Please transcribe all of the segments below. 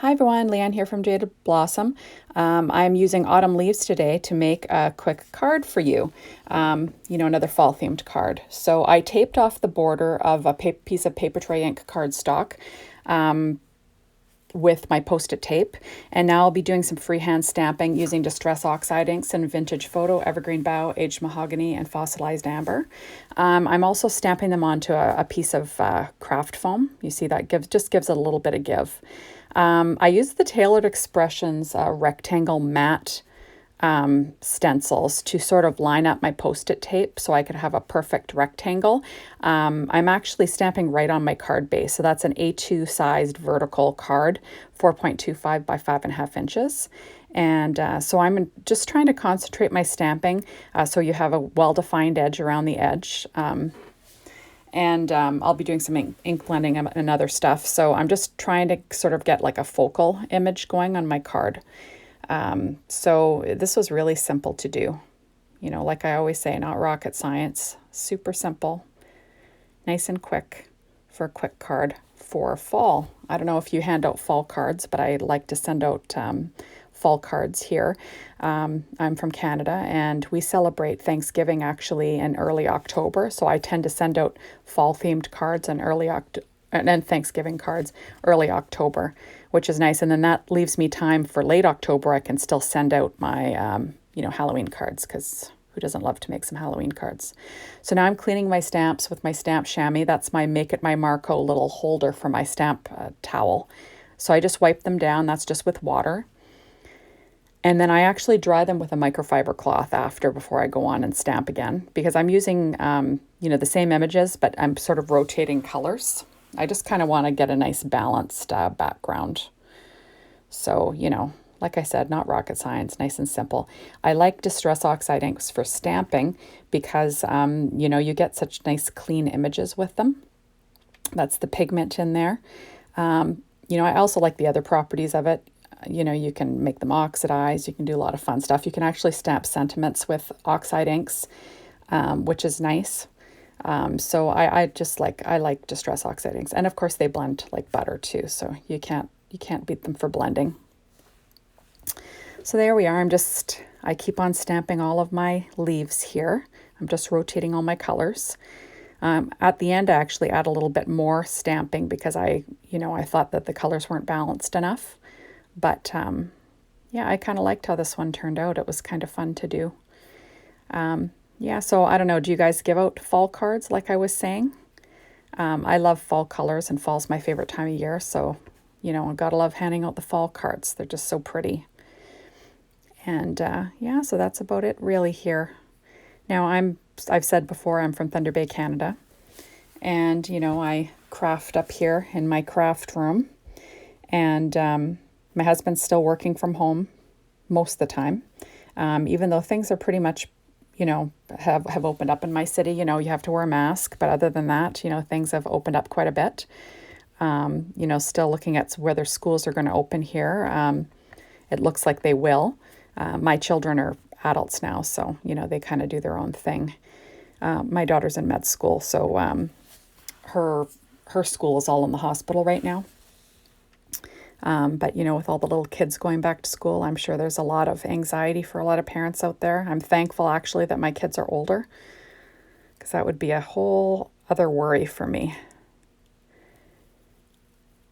Hi everyone, Leanne here from Jaded Blossom. I'm using autumn leaves today to make a quick card for you. Another fall themed card. So I taped off the border of a piece of paper tray ink cardstock with my Post-it tape, and now I'll be doing some freehand stamping using Distress Oxide inks and Vintage Photo, Evergreen Bough, Aged Mahogany, and Fossilized Amber. I'm also stamping them onto a piece of craft foam. You see that just gives it a little bit of give. I use the Tailored Expressions rectangle matte stencils to sort of line up my Post-it tape so I could have a perfect rectangle. I'm actually stamping right on my card base. So that's an A2 sized vertical card, 4.25 by 5.5 inches. And so I'm just trying to concentrate my stamping so you have a well-defined edge around the edge. I'll be doing some ink blending and other stuff. So I'm just trying to sort of get like a focal image going on my card. So this was really simple to do. Like I always say, not rocket science, super simple, nice and quick for a quick card for fall. I don't know if you hand out fall cards, but I like to send out fall cards here. I'm from Canada and we celebrate Thanksgiving actually in early October. So I tend to send out fall themed cards in and then Thanksgiving cards early October, which is nice. And then that leaves me time for late October. I can still send out my, Halloween cards, because who doesn't love to make some Halloween cards? So now I'm cleaning my stamps with my stamp chamois. That's my Make It My Marco little holder for my stamp towel. So I just wipe them down. That's just with water. And then I actually dry them with a microfiber cloth before I go on and stamp again, because I'm using, the same images, but I'm sort of rotating colors. I just kind of want to get a nice balanced background. So, like I said, not rocket science, nice and simple. I like Distress Oxide inks for stamping because, you get such nice clean images with them. That's the pigment in there. I also like the other properties of it. You can make them oxidize. You can do a lot of fun stuff. You can actually stamp sentiments with oxide inks, which is nice. So I like Distress Oxide inks, and of course they blend like butter too. So you can't beat them for blending. So there we are. I keep on stamping all of my leaves here. I'm just rotating all my colors. At the end, I actually add a little bit more stamping because I thought that the colors weren't balanced enough. But I kind of liked how this one turned out. It was kind of fun to do. So I don't know. Do you guys give out fall cards like I was saying? I love fall colors, and fall's my favorite time of year. So, I gotta love handing out the fall cards. They're just so pretty. And so that's about it really here. Now I've said before, I'm from Thunder Bay, Canada. And, I craft up here in my craft room. And my husband's still working from home most of the time. Even though things are pretty much have opened up in my city. You have to wear a mask, but other than that, things have opened up quite a bit. Still looking at whether schools are going to open here. It looks like they will. My children are adults now, so, they kind of do their own thing. My daughter's in med school, so her school is all in the hospital right now. But, with all the little kids going back to school, I'm sure there's a lot of anxiety for a lot of parents out there. I'm thankful, actually, that my kids are older, because that would be a whole other worry for me.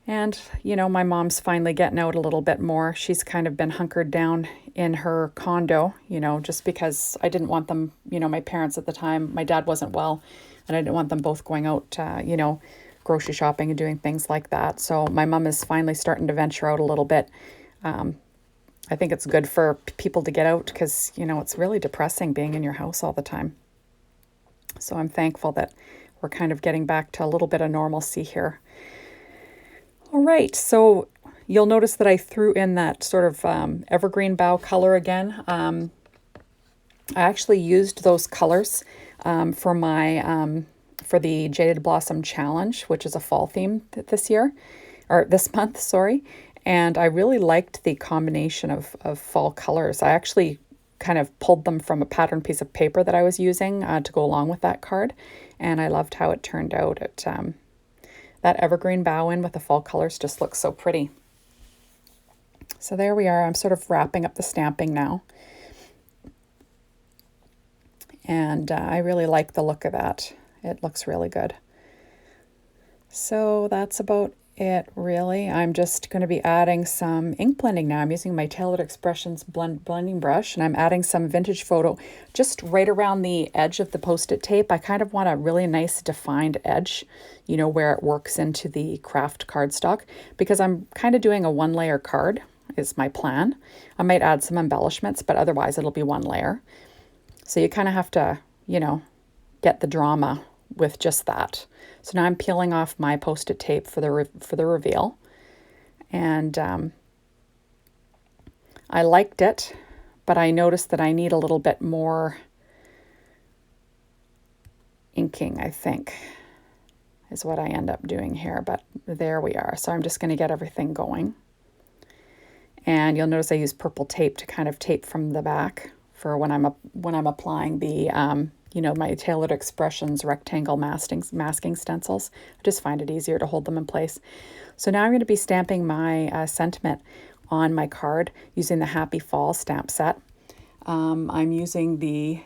And, my mom's finally getting out a little bit more. She's kind of been hunkered down in her condo, just because I didn't want them, my parents at the time, my dad wasn't well, and I didn't want them both going out, grocery shopping and doing things like that. So my mom is finally starting to venture out a little bit. I think it's good for people to get out because, it's really depressing being in your house all the time. So I'm thankful that we're kind of getting back to a little bit of normalcy here. All right, so you'll notice that I threw in that sort of evergreen bough color again. I actually used those colors for my for the Jaded Blossom Challenge, which is a fall theme this month, sorry. And I really liked the combination of fall colors. I actually kind of pulled them from a pattern piece of paper that I was using to go along with that card. And I loved how it turned out. That evergreen bough in with the fall colors just looks so pretty. So there we are. I'm sort of wrapping up the stamping now. And I really like the look of that. It looks really good. So that's about it, really. I'm just going to be adding some ink blending now. I'm using my Tailored Expressions blending brush, and I'm adding some Vintage Photo just right around the edge of the Post-it tape. I kind of want a really nice defined edge, you know, where it works into the craft cardstock, because I'm kind of doing a one-layer card is my plan. I might add some embellishments, but otherwise it'll be one layer. So you kind of have to, you know, get the drama with just that. So now I'm peeling off my Post-it tape for the reveal. And I liked it, but I noticed that I need a little bit more inking, I think, is what I end up doing here. But there we are. So I'm just going to get everything going. And you'll notice I use purple tape to kind of tape from the back for when I'm applying the you know, my Tailored Expressions rectangle masking stencils. I just find it easier to hold them in place. So now I'm going to be stamping my sentiment on my card using the Happy Fall stamp set. I'm using the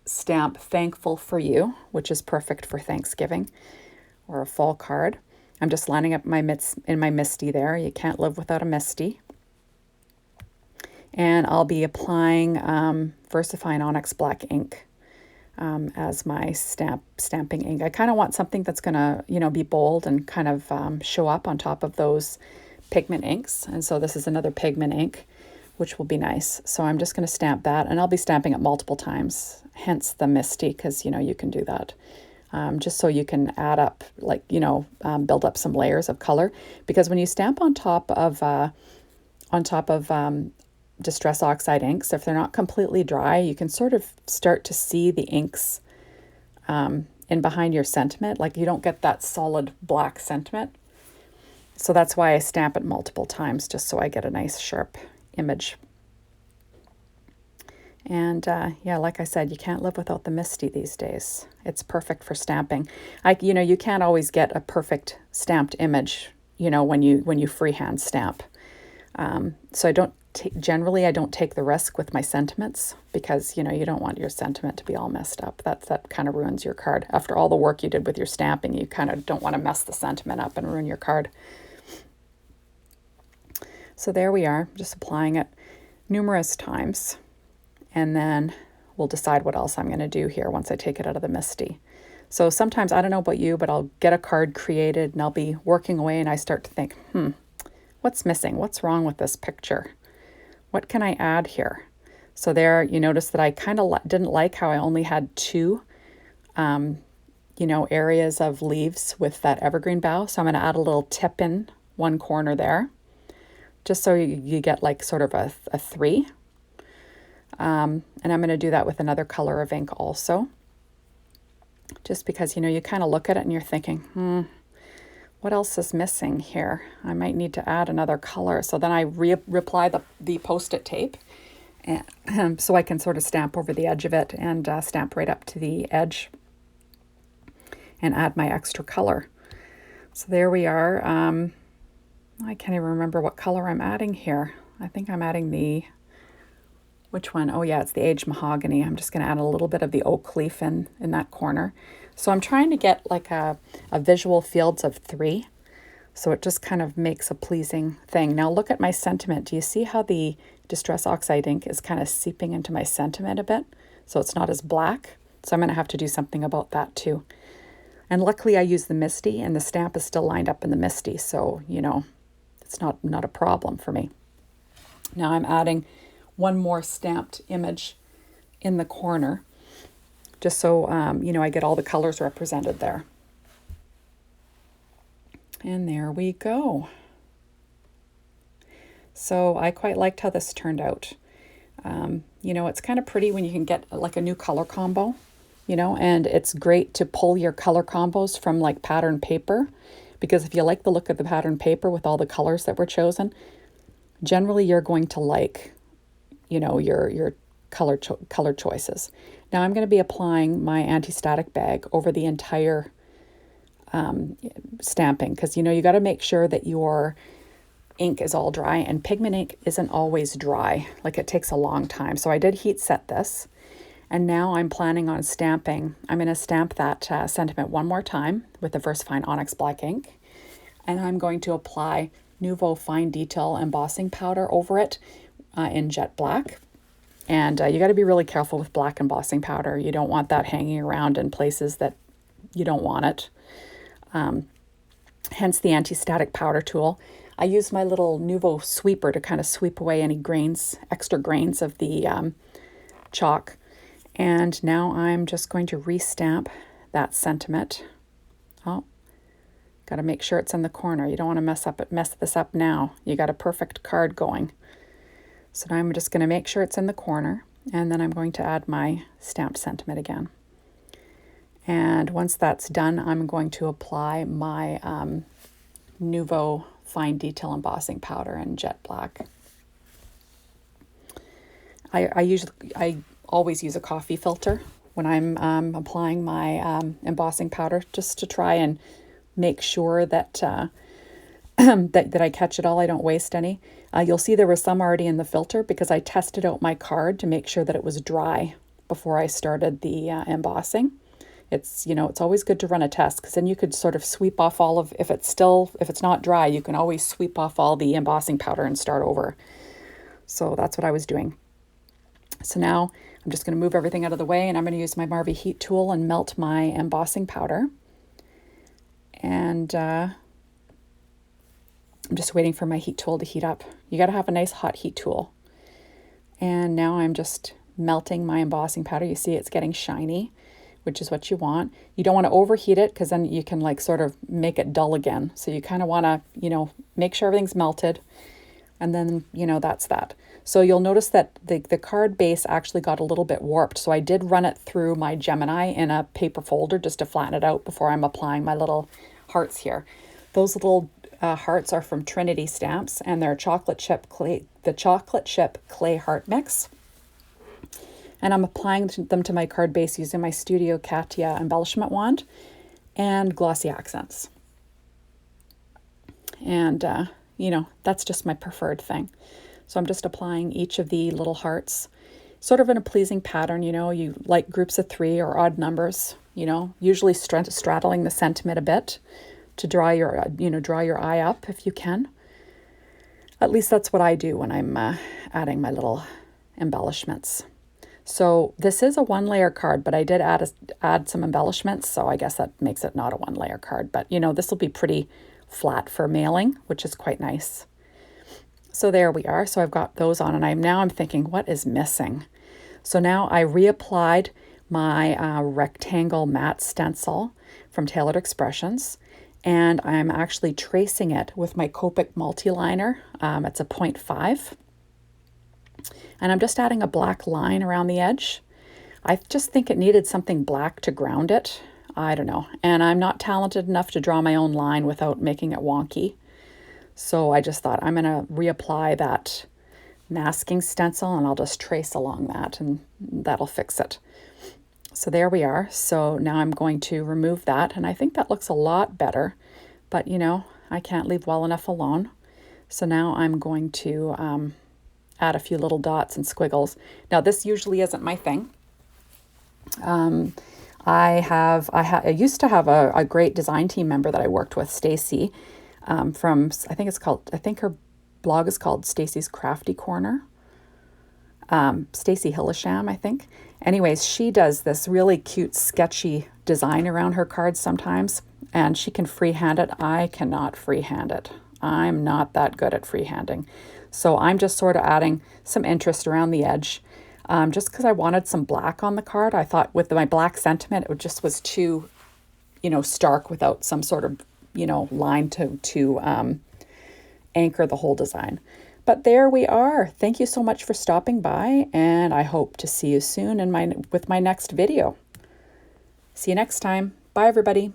stamp Thankful for You, which is perfect for Thanksgiving or a fall card. I'm just lining up my Misty there. You can't live without a Misty. And I'll be applying VersaFine Onyx Black ink as my stamping ink. I kind of want something that's going to, you know, be bold and kind of show up on top of those pigment inks. And so this is another pigment ink, which will be nice. So I'm just going to stamp that, and I'll be stamping it multiple times, hence the Misty, because, you know, you can do that. Just so you can add up, like, you know, build up some layers of color. Because when you stamp on top of Distress Oxide inks, if they're not completely dry, you can sort of start to see the inks in behind your sentiment. Like, you don't get that solid black sentiment. So that's why I stamp it multiple times, just so I get a nice sharp image. And yeah, like I said, you can't live without the Misty these days. It's perfect for stamping. You know, you can't always get a perfect stamped image, you know, when you freehand stamp. So I don't generally take the risk with my sentiments, because, you know, you don't want your sentiment to be all messed up. That kind of ruins your card. After all the work you did with your stamping, you kind of don't want to mess the sentiment up and ruin your card. So there we are, just applying it numerous times. And then we'll decide what else I'm going to do here once I take it out of the Misty. So sometimes, I don't know about you, but I'll get a card created and I'll be working away and I start to think, what's missing? What's wrong with this picture? What can I add here? So there, you notice that I kind of didn't like how I only had two, you know, areas of leaves with that evergreen bough. So I'm going to add a little tip in one corner there, just so you get like sort of a three. And I'm going to do that with another color of ink also. Just because, you know, you kind of look at it and you're thinking, what else is missing here? I might need to add another color. So then I reapply the Post-it tape, and so I can sort of stamp over the edge of it and stamp right up to the edge and add my extra color. So there we are. I can't even remember what color I'm adding here. I think I'm adding which one? Oh yeah, it's the Aged Mahogany. I'm just going to add a little bit of the oak leaf in that corner. So I'm trying to get like a visual fields of 3. So it just kind of makes a pleasing thing. Now look at my sentiment. Do you see how the Distress Oxide ink is kind of seeping into my sentiment a bit? So it's not as black. So I'm going to have to do something about that too. And luckily I use the Misty, and the stamp is still lined up in the Misty. So, you know, it's not a problem for me. Now I'm adding one more stamped image in the corner, just so, you know, I get all the colors represented there. And there we go. So I quite liked how this turned out. You know, it's kind of pretty when you can get like a new color combo, you know, and it's great to pull your color combos from like pattern paper, because if you like the look of the pattern paper with all the colors that were chosen, generally you're going to like, you know, your color choices. Now I'm going to be applying my anti-static bag over the entire stamping, because, you know, you got to make sure that your ink is all dry, and pigment ink isn't always dry. Like, it takes a long time. So I did heat set this, and now I'm planning on stamping. I'm going to stamp that sentiment one more time with the VersaFine Onyx Black ink, and I'm going to apply Nuvo Fine Detail embossing powder over it in jet black. And you got to be really careful with black embossing powder. You don't want that hanging around in places that you don't want it. Hence the anti-static powder tool. I use my little Nuvo sweeper to kind of sweep away any grains, extra grains of the chalk. And now I'm just going to restamp that sentiment. Oh, got to make sure it's in the corner. You don't want to mess this up now. You got a perfect card going. So now I'm just going to make sure it's in the corner, and then I'm going to add my stamped sentiment again. And once that's done, I'm going to apply my Nuvo Fine Detail embossing powder in jet black. I always use a coffee filter when I'm applying my embossing powder, just to try and make sure that that I catch it all. I don't waste any. You'll see there was some already in the filter because I tested out my card to make sure that it was dry before I started the embossing. It's always good to run a test, because then you could sort of sweep off all of, if it's not dry, you can always sweep off all the embossing powder and start over. So that's what I was doing. So now I'm just going to move everything out of the way, and I'm going to use my Marvy heat tool and melt my embossing powder. And I'm just waiting for my heat tool to heat up. You got to have a nice hot heat tool. And now I'm just melting my embossing powder. You see it's getting shiny, which is what you want. You don't want to overheat it, because then you can like sort of make it dull again. So you kind of want to, make sure everything's melted. And then, that's that. So you'll notice that the card base actually got a little bit warped. So I did run it through my Gemini in a paper folder just to flatten it out before I'm applying my little hearts here. Those little hearts are from Trinity Stamps, and they're chocolate chip clay heart mix. And I'm applying them to my card base using my Studio Katia embellishment wand and glossy accents. And, that's just my preferred thing. So I'm just applying each of the little hearts, sort of in a pleasing pattern. You like groups of 3 or odd numbers, usually straddling the sentiment a bit to draw your eye up if you can. At least that's what I do when I'm adding my little embellishments. So this is a 1-layer card, but I did add some embellishments, so I guess that makes it not a 1-layer card. But, this will be pretty flat for mailing, which is quite nice. So there we are. So I've got those on, and I'm thinking, what is missing? So now I reapplied my rectangle matte stencil from Tailored Expressions, and I'm actually tracing it with my Copic multi-liner. It's a 0.5. And I'm just adding a black line around the edge. I just think it needed something black to ground it. I don't know. And I'm not talented enough to draw my own line without making it wonky. So I just thought I'm going to reapply that masking stencil, and I'll just trace along that, and that'll fix it. So there we are. So now I'm going to remove that, and I think that looks a lot better. But, I can't leave well enough alone. So now I'm going to add a few little dots and squiggles. Now, this usually isn't my thing. I used to have a great design team member that I worked with, Stacy, I think her blog is called Stacy's Crafty Corner. Stacy Hillisham, I think. Anyways, she does this really cute, sketchy design around her cards sometimes, and she can freehand it. I cannot freehand it. I'm not that good at freehanding. So I'm just sort of adding some interest around the edge. Just because I wanted some black on the card. I thought with my black sentiment, it just was too, stark without some sort of, line to anchor the whole design. But there we are. Thank you so much for stopping by, and I hope to see you soon with my next video. See you next time. Bye, everybody.